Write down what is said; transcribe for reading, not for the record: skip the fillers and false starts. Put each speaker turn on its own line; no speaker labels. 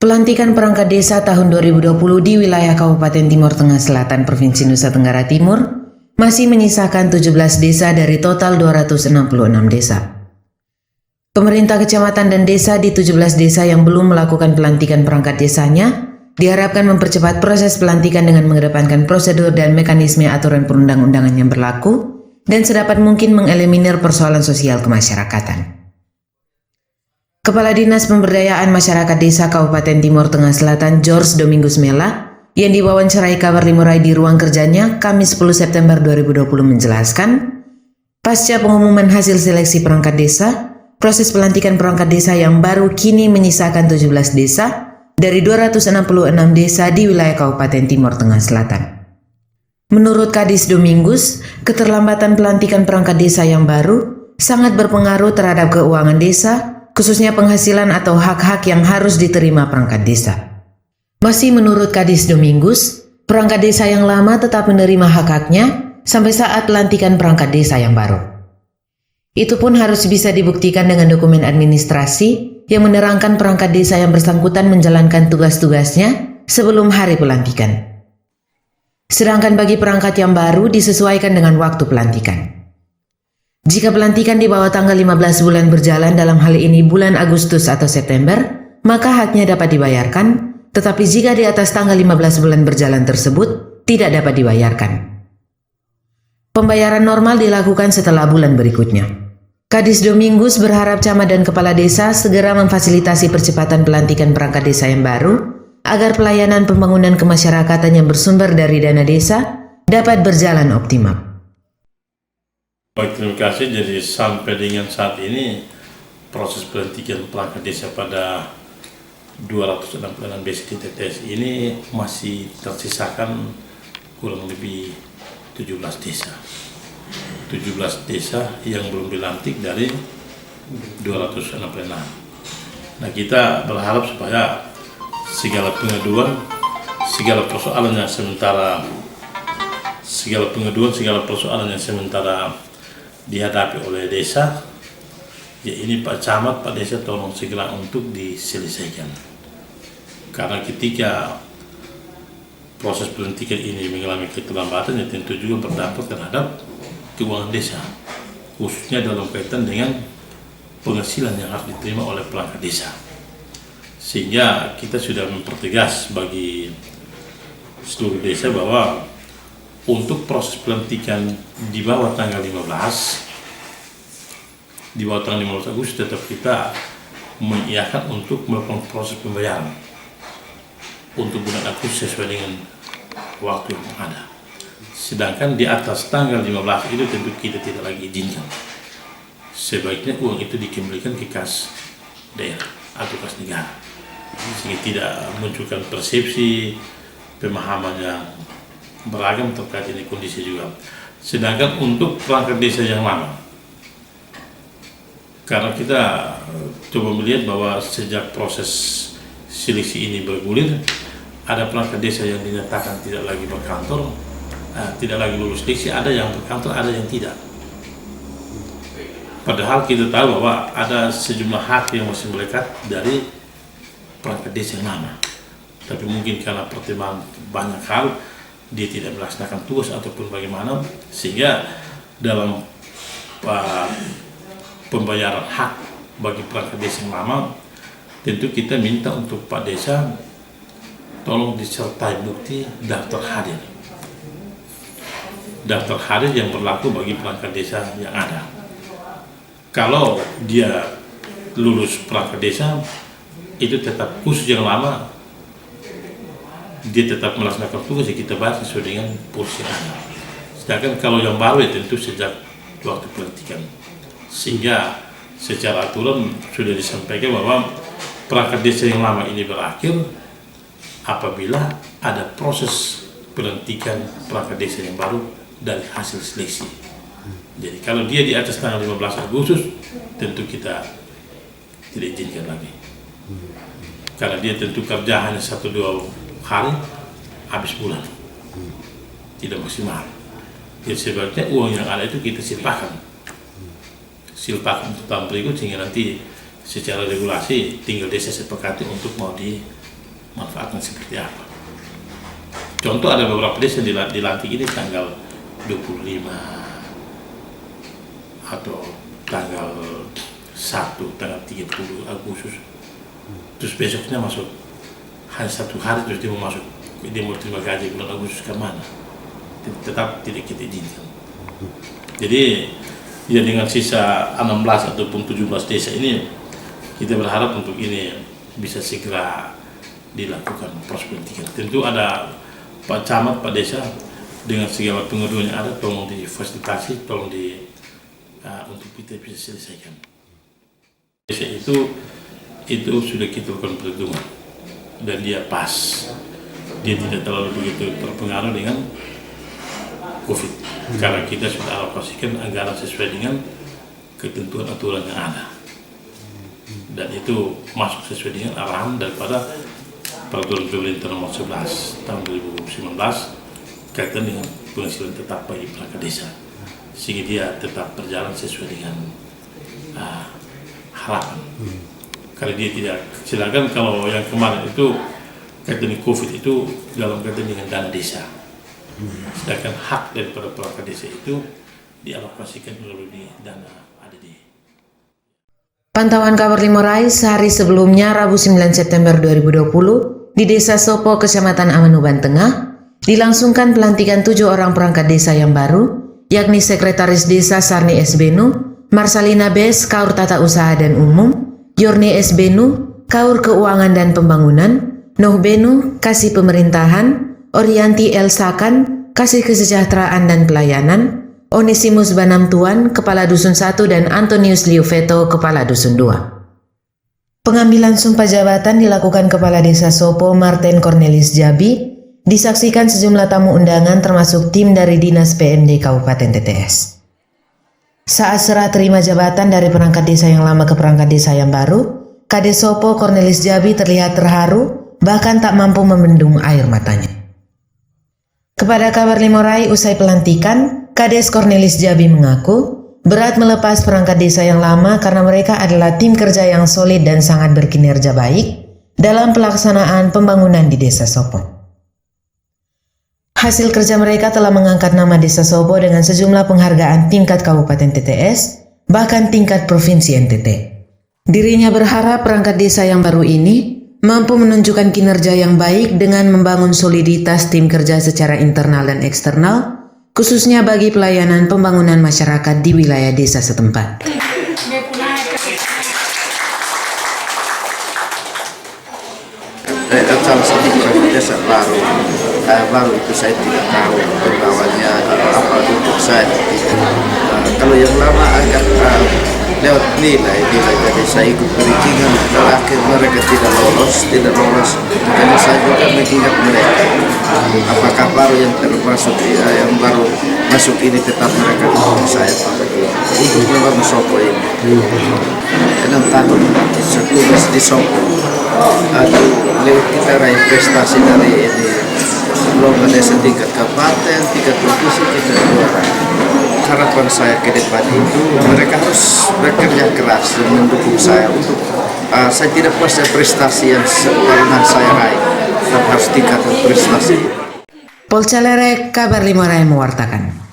Pelantikan perangkat desa tahun 2020 di wilayah Kabupaten Timur Tengah Selatan Provinsi Nusa Tenggara Timur masih menyisakan 17 desa dari total 266 desa. Pemerintah kecamatan dan desa di 17 desa yang belum melakukan pelantikan perangkat desanya diharapkan mempercepat proses pelantikan dengan mengedepankan prosedur dan mekanisme aturan perundang-undangan yang berlaku dan sedapat mungkin mengeliminir persoalan sosial kemasyarakatan. Kepala Dinas Pemberdayaan Masyarakat Desa Kabupaten Timur Tengah Selatan George Domingus Mela yang diwawancarai Kabar Limurai di ruang kerjanya Kamis 10 September 2020 menjelaskan, pasca pengumuman hasil seleksi perangkat desa, proses pelantikan perangkat desa yang baru kini menyisakan 17 desa dari 266 desa di wilayah Kabupaten Timur Tengah Selatan. Menurut Kadis Domingus, keterlambatan pelantikan perangkat desa yang baru sangat berpengaruh terhadap keuangan desa, khususnya penghasilan atau hak-hak yang harus diterima perangkat desa. Masih menurut Kadis Domingus, perangkat desa yang lama tetap menerima hak-haknya sampai saat pelantikan perangkat desa yang baru. Itu pun harus bisa dibuktikan dengan dokumen administrasi yang menerangkan perangkat desa yang bersangkutan menjalankan tugas-tugasnya sebelum hari pelantikan. Sedangkan bagi perangkat yang baru disesuaikan dengan waktu pelantikan. Jika pelantikan di bawah tanggal 15 bulan berjalan dalam hal ini bulan Agustus atau September, maka haknya dapat dibayarkan, tetapi jika di atas tanggal 15 bulan berjalan tersebut, tidak dapat dibayarkan. Pembayaran normal dilakukan setelah bulan berikutnya. Kadis Domingus berharap camat dan kepala desa segera memfasilitasi percepatan pelantikan perangkat desa yang baru, agar pelayanan pembangunan kemasyarakatan yang bersumber dari dana desa dapat berjalan optimal.
Baik, terima kasih. Jadi sampai dengan saat ini proses pelantikan perangkat desa pada 266 desa di TTS ini masih tersisakan kurang lebih 17 desa. 17 desa yang belum dilantik dari 266. Nah, kita berharap supaya segala pengaduan, segala persoalan yang sementara dihadapi oleh desa, ya ini Pak Camat, Pak Desa tolong segera untuk diselesaikan. Karena ketika proses pelantikan ini mengalami keterlambatan, ya tentu juga berdampak terhadap keuangan desa, khususnya dalam kaitan dengan penghasilan yang harus diterima oleh perangkat desa. Sehingga kita sudah mempertegas bagi seluruh desa bahwa untuk proses pelantikan di bawah tanggal 15 Agustus tetap kita mengiyakan untuk melakukan proses pembayaran untuk bulan Agustus sesuai dengan waktu yang ada. Sedangkan di atas tanggal 15 itu tentu kita tidak lagi izinkan. Sebaiknya uang itu dikembalikan ke kas daerah atau kas negara, sehingga tidak munculkan persepsi pemahaman yang beragam terkait ini kondisi juga. Sedangkan untuk perangkat desa yang lama, karena kita coba melihat bahwa sejak proses seleksi ini bergulir, ada perangkat desa yang dinyatakan tidak lagi berkantor, tidak lagi lulus seleksi, ada yang berkantor, ada yang tidak. Padahal kita tahu bahwa ada sejumlah hak yang masih melekat dari perangkat desa yang lama, tapi mungkin karena pertimbangan banyak hal dia tidak melaksanakan tugas ataupun bagaimana, sehingga dalam pembayaran hak bagi perangkat desa yang lama tentu kita minta untuk Pak Desa tolong disertai bukti daftar hadir yang berlaku bagi perangkat desa yang ada. Kalau dia lulus perangkat desa itu tetap khusus yang lama, dia tetap melaksanakan tugas yang kita bahas sesuai dengan porsi yang ada. Sedangkan kalau yang baru ya tentu sejak waktu pelantikan, sehingga secara aturan sudah disampaikan bahwa perangkat desa yang lama ini berakhir apabila ada proses pelantikan perangkat desa yang baru dari hasil seleksi. Jadi kalau dia di atas tanggal 15 Agustus tentu kita tidak izinkan lagi, karena dia tentu kerja hanya 1-2 hari habis bulan, tidak maksimal. Jadi sebaiknya uang yang ada itu kita silpakan untuk tahun berikut, sehingga nanti secara regulasi tinggal desa sepakati untuk mau manfaatnya seperti apa. Contoh ada beberapa desa dilantik ini tanggal 25 atau tanggal 1, tanggal 30 Agustus. Terus besoknya masuk hanya 1 hari terus dia mau masuk, dia mau terima gaji bulan Agustus ke mana? Tetap tidak kita izinkan. Jadi ya dengan sisa 16 ataupun 17 desa ini kita berharap untuk ini bisa segera dilakukan proses pelantikan. Tentu ada Pak Camat, Pak Desa dengan segala pengaduan yang ada, tolong difasilitasi, tolong untuk kita bisa selesaikan. Desa itu sudah kita lakukan perhitungan dan dia pas, dia tidak terlalu begitu terpengaruh dengan COVID karena kita sudah alokasikan anggaran sesuai dengan ketentuan aturan yang ada dan itu masuk sesuai dengan arahan daripada Peraturan Pemerintah Nomor 11 tahun 2019 kaitan dengan penghasilan tetap bagi perangkat desa sehingga dia tetap berjalan sesuai dengan harapan. Kalau dia tidak, silakan kalau yang kemarin itu kaitan dengan COVID itu dalam kaitan dengan dana desa. Sedangkan hak daripada perangkat desa itu dialokasikan melalui dana ADD.
Pantauan kabar Limorai sehari sebelumnya Rabu 9 September 2020 di Desa Sopo, Kecamatan Amanuban Tengah, dilangsungkan pelantikan 7 orang perangkat desa yang baru, yakni Sekretaris Desa Sarni S. Benu, Marsalina Bes, Kaur Tata Usaha dan Umum, Yorni S. Benu, Kaur Keuangan dan Pembangunan, Noh Benu, Kasih Pemerintahan, Orianti El Sakan, Kasih Kesejahteraan dan Pelayanan, Onesimus Banam Tuan, Kepala Dusun 1 dan Antonius Liuveto, Kepala Dusun 2. Pengambilan sumpah jabatan dilakukan Kepala Desa Sopo Martin Cornelis Jabi, disaksikan sejumlah tamu undangan termasuk tim dari Dinas PMD Kabupaten TTS. Saat serah terima jabatan dari perangkat desa yang lama ke perangkat desa yang baru, Kades Sopo Cornelis Jabi terlihat terharu, bahkan tak mampu membendung air matanya. Kepada kabar Limorai usai pelantikan, Kades Cornelis Jabi mengaku berat melepas perangkat desa yang lama karena mereka adalah tim kerja yang solid dan sangat berkinerja baik dalam pelaksanaan pembangunan di Desa Sopo. Hasil kerja mereka telah mengangkat nama Desa Sopo dengan sejumlah penghargaan tingkat Kabupaten TTS, bahkan tingkat Provinsi NTT. Dirinya berharap perangkat desa yang baru ini mampu menunjukkan kinerja yang baik dengan membangun soliditas tim kerja secara internal dan eksternal, khususnya bagi pelayanan pembangunan masyarakat di wilayah desa setempat.
Salah satu perangkat desa baru itu saya tidak tahu pembawanya apa untuk saya. Kalau yang lama agak lewat nilai jadi saya ikut perizinan, terakhir mereka tidak lolos, karena saya juga mengingat mereka apakah baru yang termasuk yang baru masuk ini tetap mereka untuk saya untuk membangun Sopo ini 6 tahun tugas di Sopo lewat kita raih prestasi dari ini lomba desa tingkat kabupaten, tingkat provinsi kita juara. Harapan saya ke depan itu mereka harus bekerja keras dan mendukung saya untuk saya tidak puas dengan prestasi yang pernah saya raih, tapi harus tingkatkan prestasi.
Polcelere, kabar Limorai mewartakan.